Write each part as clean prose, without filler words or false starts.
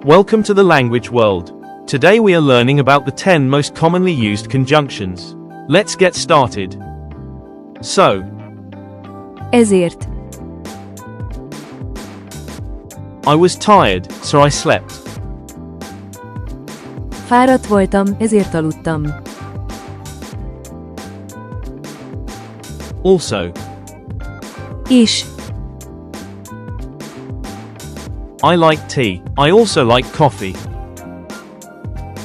Welcome to the language world. Today we are learning about the 10 most commonly used conjunctions. Let's get started. So, Ezért. I was tired, so I slept. Fáradt voltam, ezért aludtam. Also, És. I like tea. I also like coffee.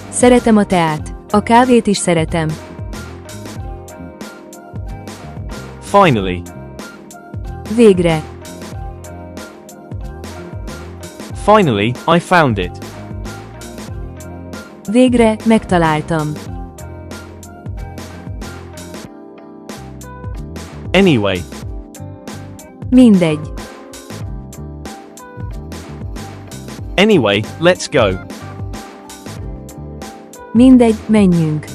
Szeretem a teát. A kávét is szeretem. Finally, Végre. finally, I found it. Végre megtaláltam. Anyway, Mindegy. anyway, let's go. Mindegy, menjünk.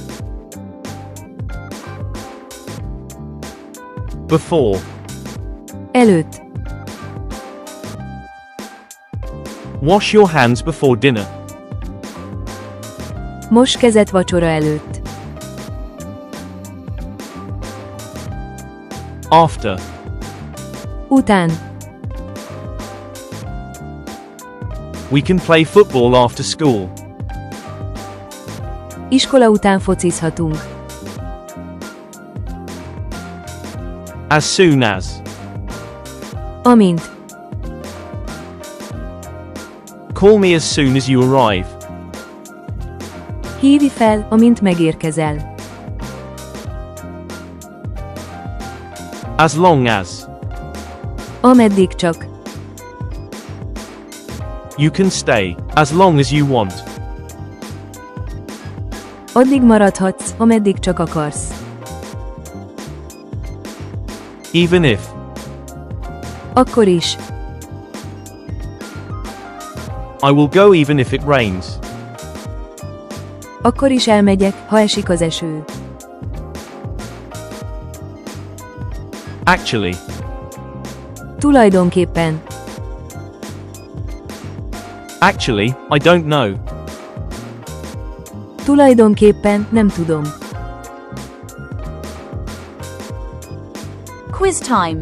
Before, Előtt. wash your hands before dinner. Mos kezet vacsora előtt. After, Után. we can play football after school. Iskola után focizhatunk. As soon as, Amint. call me as soon as you arrive. Hívj fel, amint megérkezel. As long as, Ameddig csak. you can stay, as long as you want. Addig maradhatsz, ameddig csak akarsz. Even if, Akkor is. I will go even if it rains. Akkor is elmegyek, ha esik az eső. Actually, Tulajdonképpen. actually, I don't know. Tulajdonképpen nem tudom. Quiz time.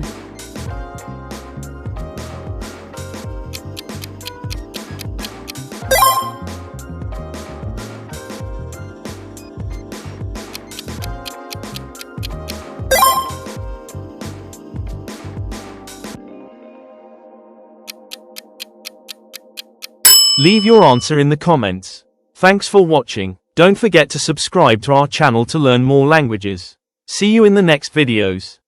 Leave your answer in the comments. Thanks for watching. Don't forget to subscribe to our channel to learn more languages. See you in the next videos.